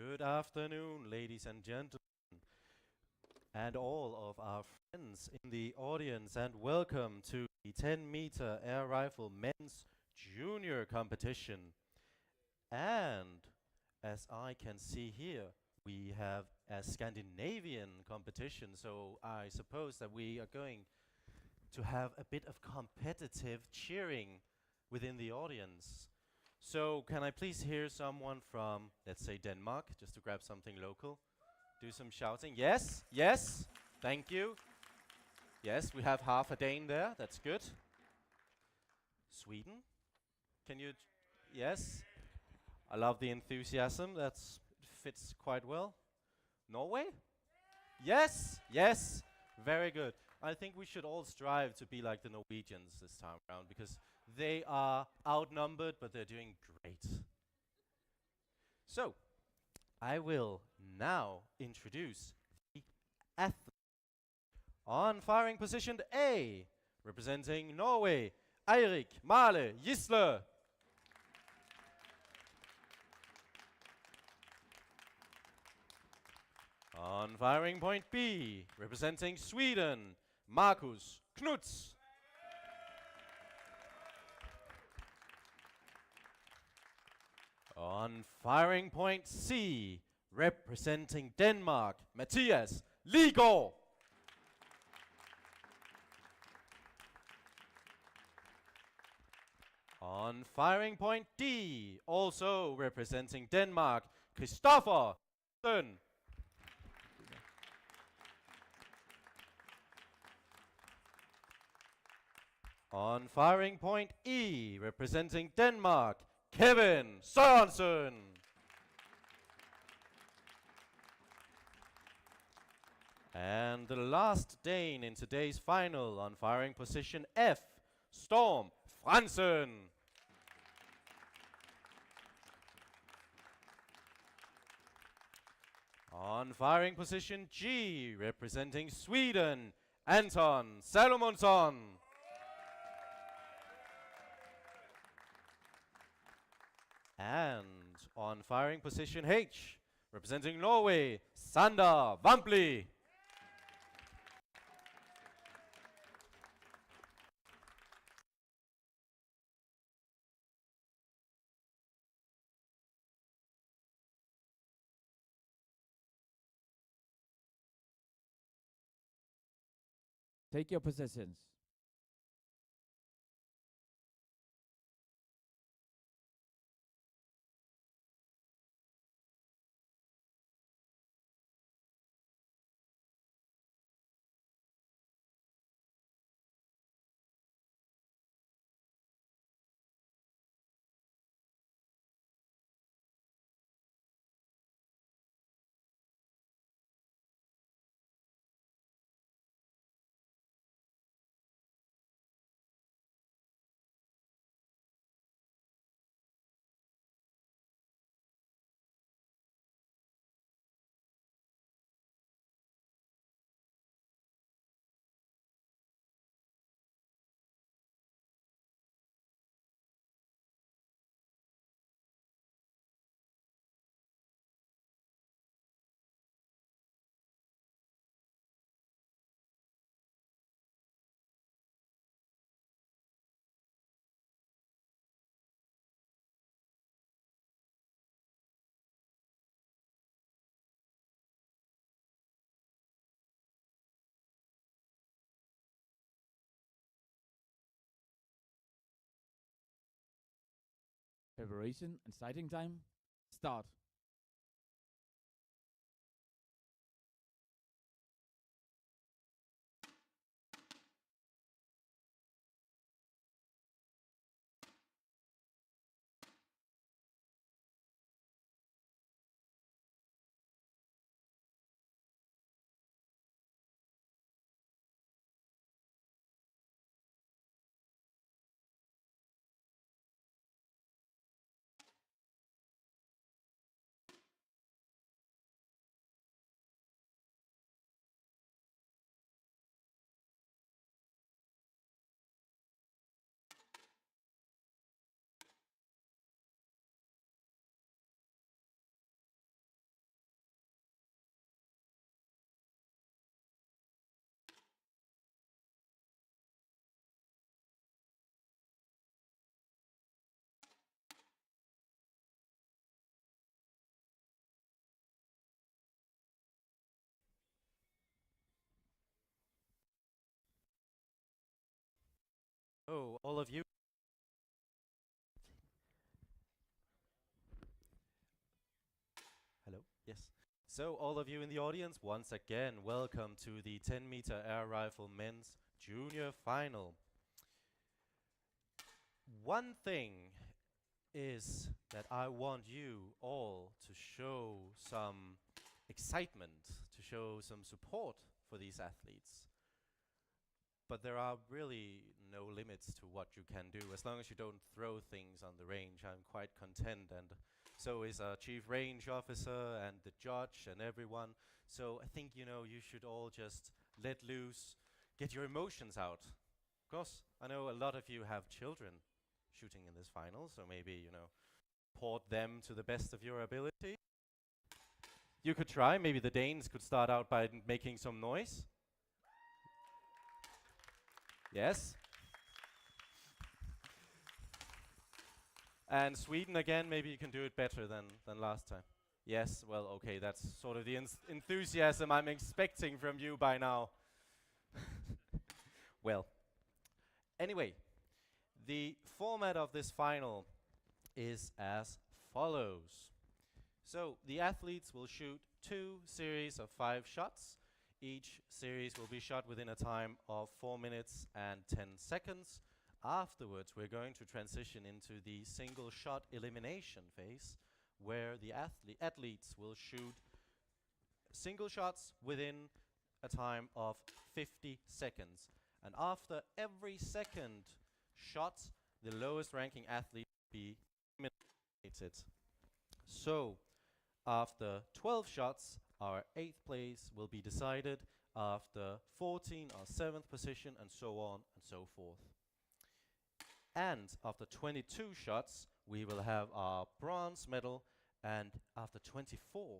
Good afternoon, ladies and gentlemen, and all of our friends in the audience, and welcome to the 10-meter air rifle men's junior competition. And as I can see here, we have a Scandinavian competition, so I suppose that we are going to have a bit of competitive cheering within the audience. So can I please hear someone from, let's say, Denmark, just to grab something local? Do some shouting. Yes, yes, thank you. Yes, we have half a Dane there, that's good. Sweden? Can you, yes? I love the enthusiasm, that fits quite well. Norway? Yes, yes, very good. I think we should all strive to be like the Norwegians this time around because they are outnumbered, but they're doing great. So, I will now introduce the athlete. On firing position A, representing Norway, Eirik Male Gisle. On firing point B, representing Sweden, Markus Knuts. On firing point C, representing Denmark, Mathias Ligaard. On firing point D, also representing Denmark, Christoffer Søn. On firing point E, representing Denmark, Kevin Sørensen. And the last Dane in today's final on firing position F, Storm Fransen. On firing position G, representing Sweden, Anton Salomonsson. And on firing position H, representing Norway, Sander Vampli. Take your positions. Preparation and sighting time, start. all of you. Hello? Yes. So, all of you in the audience, once again, welcome to the 10-meter air rifle men's junior final. One thing is that I want you all to show some excitement, to show some support for these athletes. But there are really no limits to what you can do. As long as you don't throw things on the range, I'm quite content, and so is our chief range officer and the judge and everyone. So I think, you should all just let loose, get your emotions out. Of course, I know a lot of you have children shooting in this final, so maybe, port them to the best of your ability. You could try. Maybe the Danes could start out by making some noise. Yes. And Sweden again, maybe you can do it better than last time. Yes, well, okay, that's sort of the enthusiasm I'm expecting from you by now. Well, anyway, the format of this final is as follows. So the athletes will shoot 2 series of 5 shots. Each series will be shot within a time of 4 minutes and 10 seconds. Afterwards, we're going to transition into the single shot elimination phase, where the athletes will shoot single shots within a time of 50 seconds. And after every second shot, the lowest ranking athlete will be eliminated. So, after 12 shots, our 8th place will be decided. After 14, our 7th position, and so on and so forth. And after 22 shots, we will have our bronze medal, and after 24,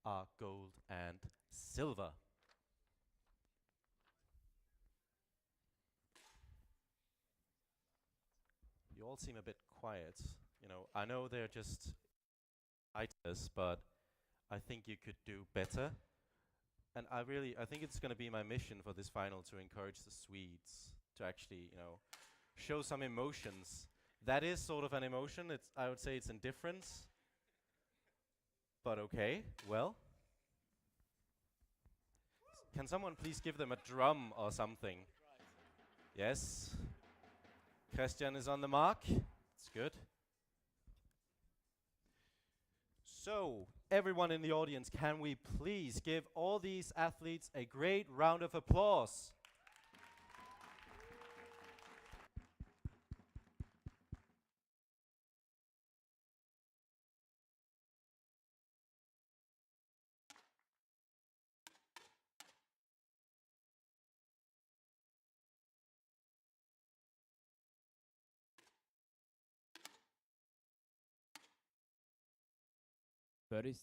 our gold and silver. You all seem a bit quiet. I know they're just fighters, but I think you could do better. And I think it's going to be my mission for this final to encourage the Swedes to actually, show some emotions. That is sort of an emotion. I would say it's indifference. But okay, well. Can someone please give them a drum or something? Yes. Christian is on the mark. It's good. So, everyone in the audience, can we please give all these athletes a great round of applause?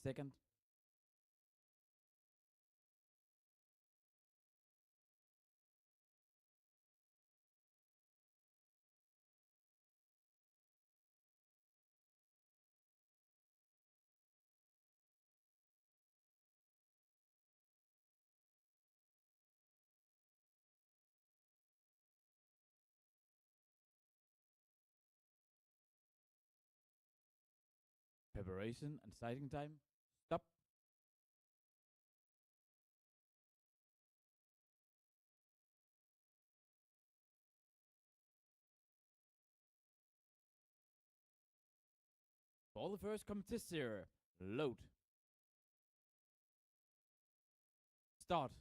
Second. Preparation and sighting time. Stop. For the first competitor, load. Start.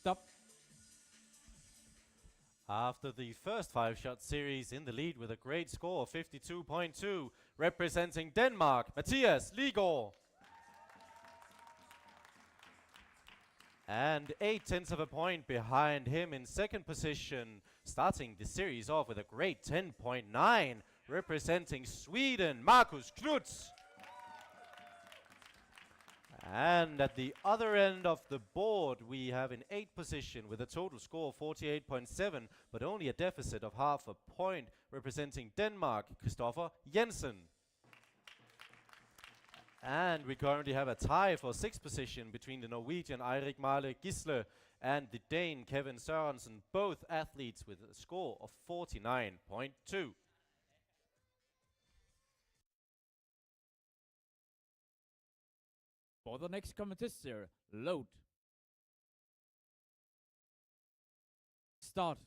Stop. After the first 5-shot series, in the lead with a great score of 52.2, representing Denmark, Mathias Ligård. And 0.8 of a point behind him in second position, starting the series off with a great 10.9, representing Sweden, Markus Knuts. And at the other end of the board, we have in 8th position with a total score of 48.7, but only a deficit of half a point, representing Denmark, Christoffer Jensen. And we currently have a tie for 6th position between the Norwegian Eirik Male Gisle and the Dane Kevin Sørensen, both athletes with a score of 49.2. For the next competitor, load. Start.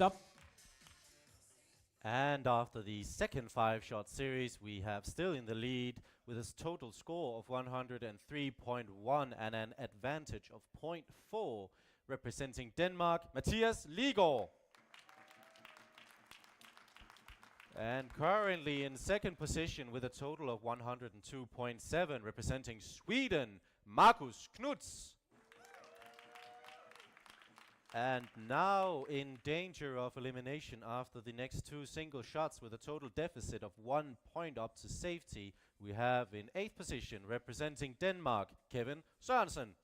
Stop. And after the second 5-shot series, we have still in the lead with a total score of 103.1 and an advantage of 0.4, representing Denmark, Mathias Ligård. And currently in second position with a total of 102.7, representing Sweden, Markus Knuts. And now in danger of elimination after the next two single shots with a total deficit of 1 point up to safety, we have in 8th position representing Denmark, Kevin Sørensen.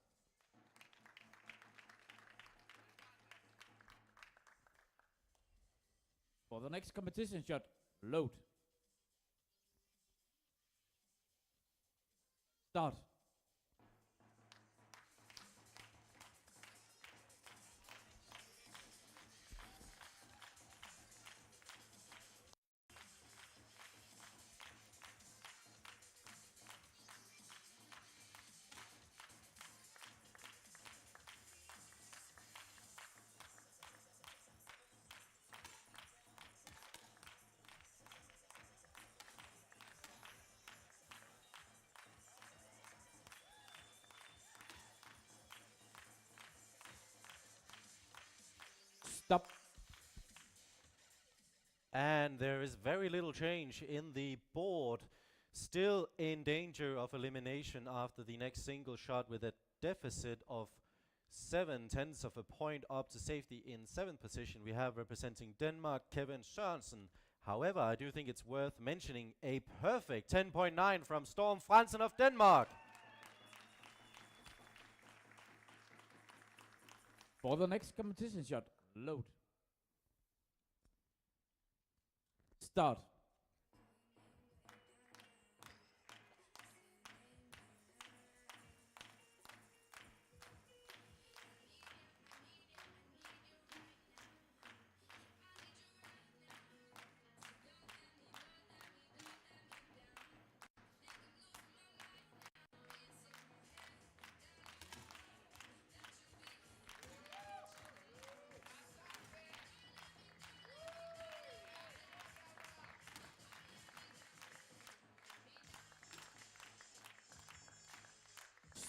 For the next competition shot, load. Start. Stop. And there is very little change in the board. Still in danger of elimination after the next single shot with a deficit of 0.7 of a point up to safety in 7th position. We have representing Denmark, Kevin Sørensen. However, I do think it's worth mentioning a perfect 10.9 from Storm Fransen of Denmark. For the next competition shot, load. Start.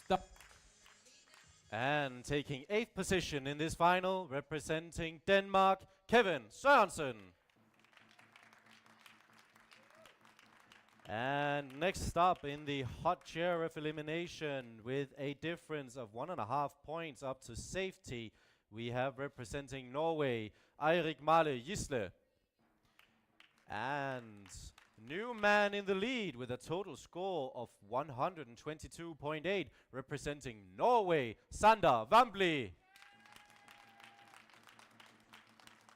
Stop. And taking 8th position in this final, representing Denmark, Kevin Sørensen. And next up in the hot chair of elimination with a difference of 1.5 points up to safety, we have representing Norway, Eirik Male Gisle. And new man in the lead with a total score of 122.8, representing Norway, Sander Vambli.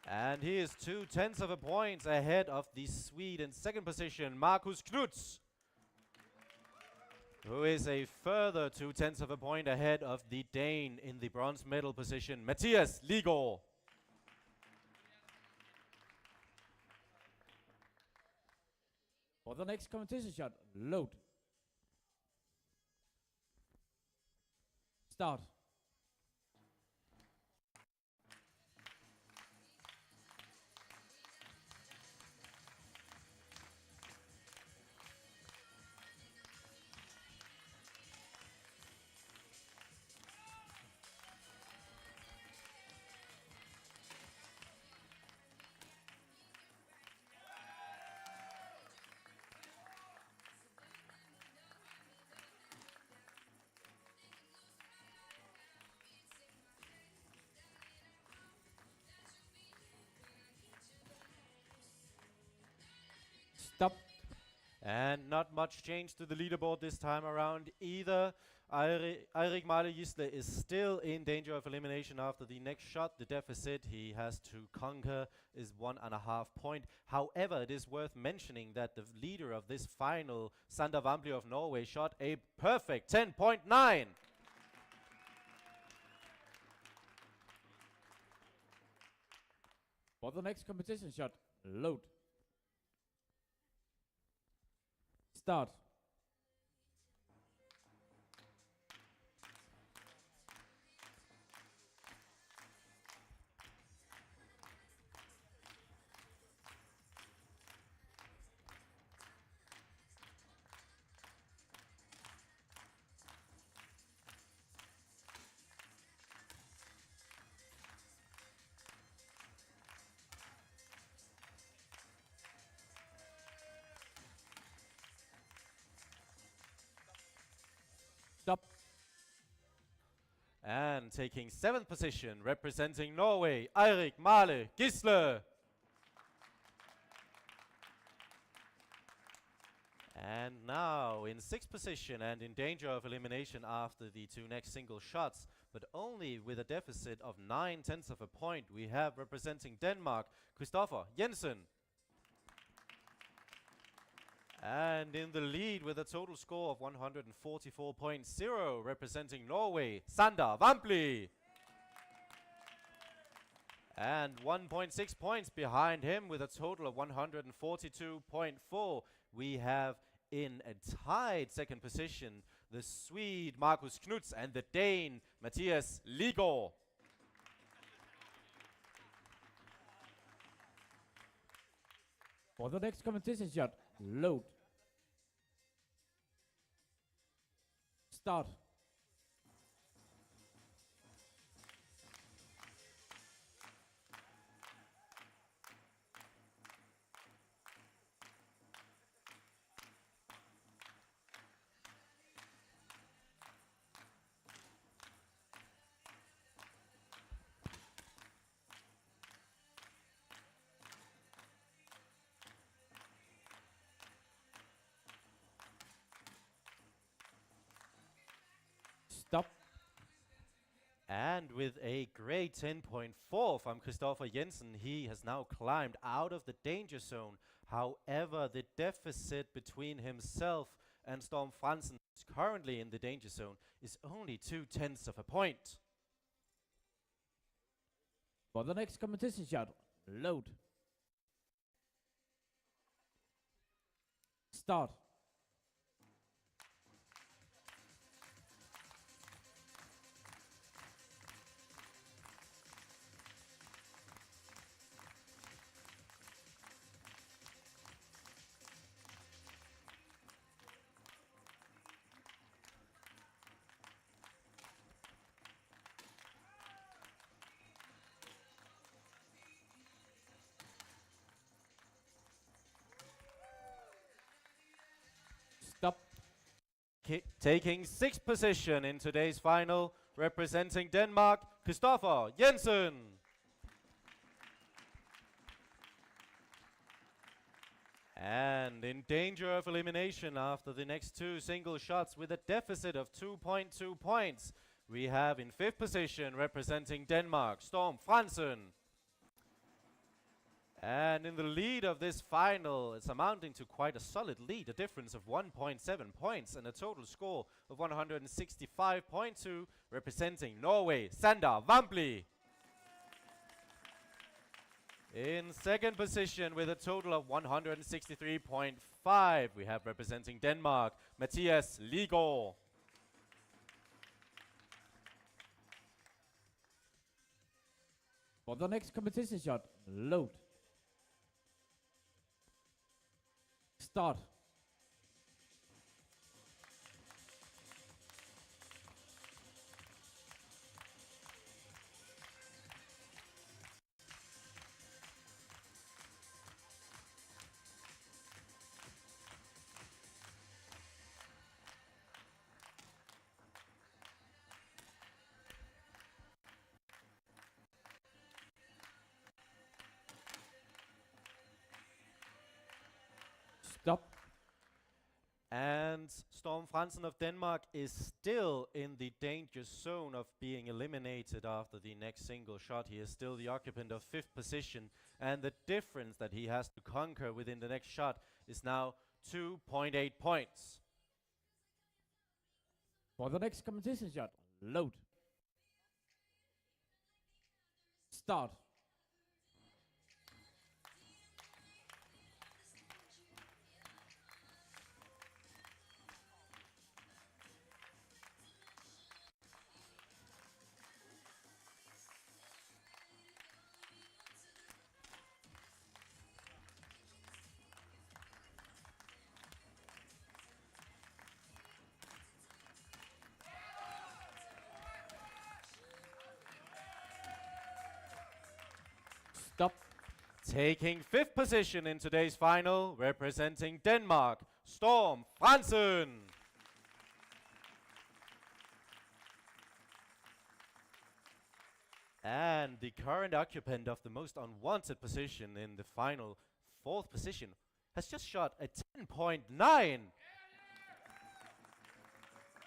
And he is 0.2 of a point ahead of the Swede in 2nd position, Markus Knuds, who is a further 0.2 of a point ahead of the Dane in the bronze medal position, Mathias Ligård. For the next competition shot, load. Start. Stop. And not much change to the leaderboard this time around either. Eirik Male Gisle is still in danger of elimination after the next shot. The deficit he has to conquer is 1.5 point. However, it is worth mentioning that the leader of this final, Sander Vambli of Norway, shot a perfect 10.9. For the next competition shot, load. Start. Stop. And taking 7th position, representing Norway, Eirik Male Gisle. And now in 6th position and in danger of elimination after the 2 next single shots, but only with a deficit of 9/10 of a point, we have representing Denmark, Christoffer Jensen. And in the lead with a total score of 144.0, representing Norway, Sander Vampli. And 1.6 points behind him with a total of 142.4, we have in a tied 2nd position the Swede Markus Knuts and the Dane Mathias Ligård. For the next competition shot, load. Start. Stop. And with a great 10.4 from Christoffer Jensen, he has now climbed out of the danger zone. However, the deficit between himself and Storm Fransen, who's currently in the danger zone, is only 2/10 of a point. For the next competition shot, load. Start. Stop. Taking 6th position in today's final, representing Denmark, Christoffer Jensen. And in danger of elimination after the next 2 single shots with a deficit of 2.2 points, we have in 5th position, representing Denmark, Storm Fransen. And in the lead of this final, it's amounting to quite a solid lead, a difference of 1.7 points and a total score of 165.2, representing Norway, Sander Vampli. In 2nd position with a total of 163.5, we have representing Denmark, Mathias Ligård. For the next competition shot, load. Start. Stop. And Storm Fransen of Denmark is still in the danger zone of being eliminated after the next single shot. He is still the occupant of 5th position, and the difference that he has to conquer within the next shot is now 2.8 points. For the next competition shot, load. Start. Stop. Taking 5th position in today's final, representing Denmark, Storm Fransen. And the current occupant of the most unwanted position in the final 4th position has just shot a 10.9.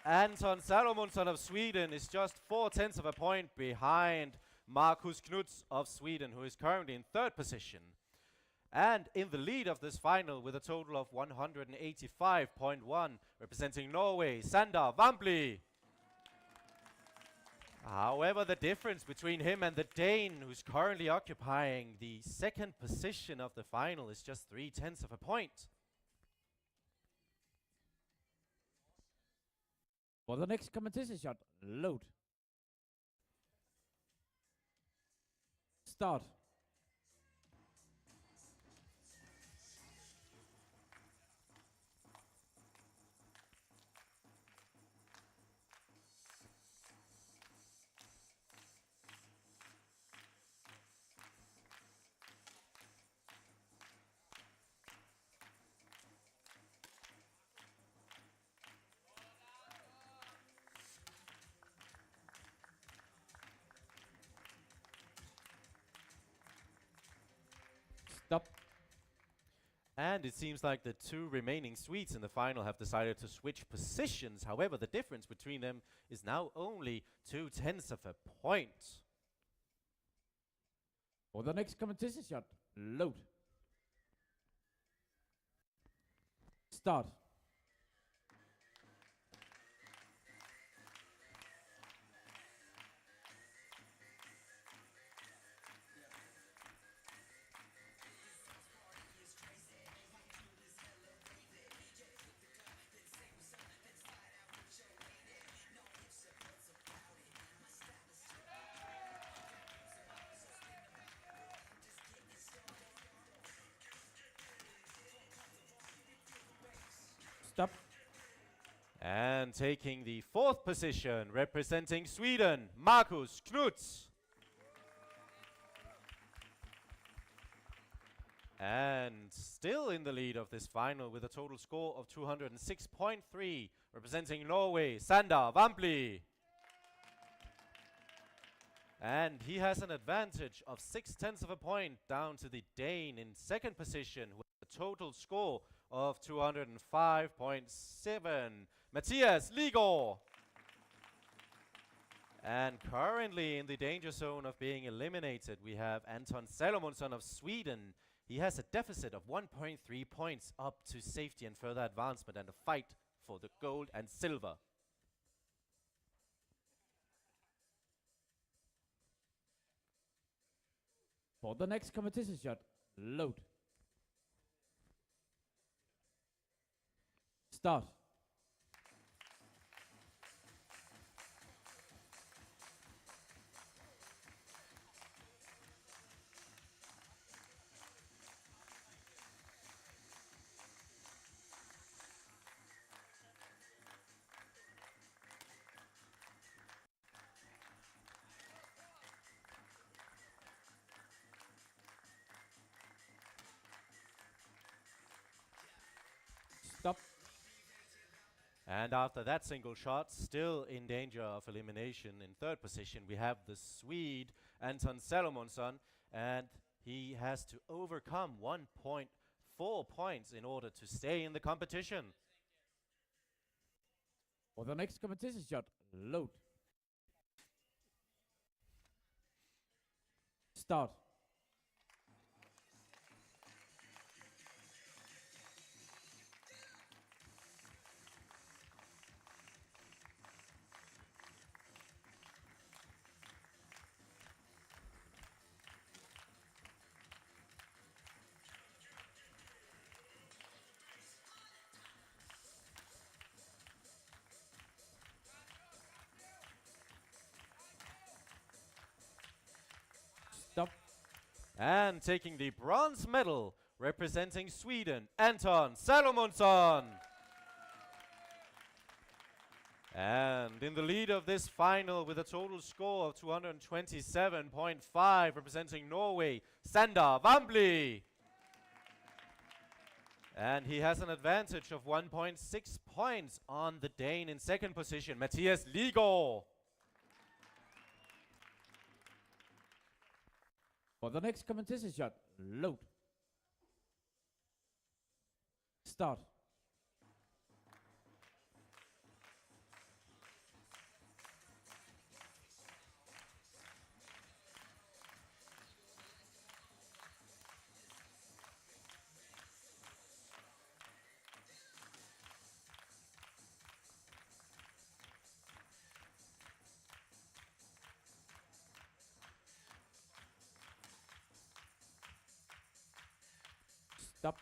Anton Salomonsson of Sweden is just 0.4 of a point behind Markus Knuts of Sweden, who is currently in 3rd position. And in the lead of this final with a total of 185.1, representing Norway, Sander Vambli. However, the difference between him and the Dane, who's currently occupying the 2nd position of the final, is just 0.3 of a point. For the next competition shot, load. Start. Stop. And it seems like the 2 remaining Swedes in the final have decided to switch positions. However, the difference between them is now only 0.2 of a point. For the next competition shot, load. Start. Stop. And taking the 4th position, representing Sweden, Markus Knuts. And still in the lead of this final with a total score of 206.3, representing Norway, Sander Vambli. And he has an advantage of 0.6 of a point down to the Dane in 2nd position with a total score of 205.7, Mathias Ligor. And currently in the danger zone of being eliminated, we have Anton Salomonsson of Sweden. He has a deficit of 1.3 points up to safety and further advancement and a fight for the gold and silver. For the next competition shot, load. Start. Stop. And after that single shot, still in danger of elimination in 3rd position, we have the Swede Anton Salomonsson, and he has to overcome 1.4 points in order to stay in the competition. For the next competition shot, load. Start. Stop. And taking the bronze medal, representing Sweden, Anton Salomonsson. And in the lead of this final with a total score of 227.5, representing Norway, Sander Vambli. And he has an advantage of 1.6 points on the Dane in 2nd position, Mathias Ligor. For the next competition shot, load. Start. Stop.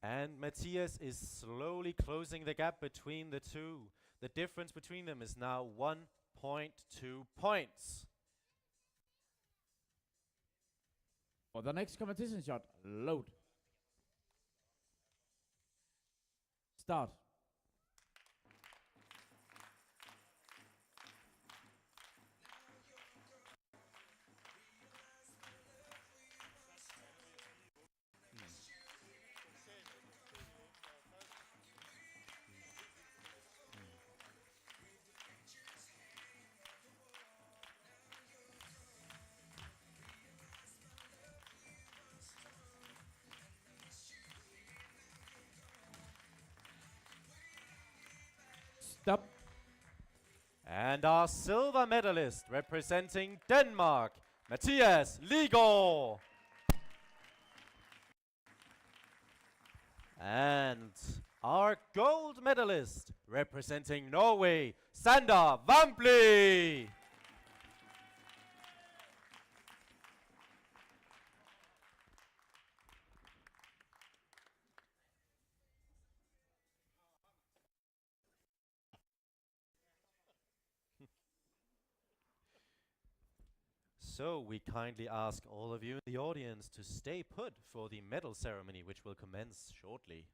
And Matthias is slowly closing the gap between the two. The difference between them is now 1.2 points. For the next competition shot, load. Start. Stop. And our silver medalist representing Denmark, Matthias Ligaard. And our gold medalist representing Norway, Sander Vampli. So we kindly ask all of you in the audience to stay put for the medal ceremony, which will commence shortly.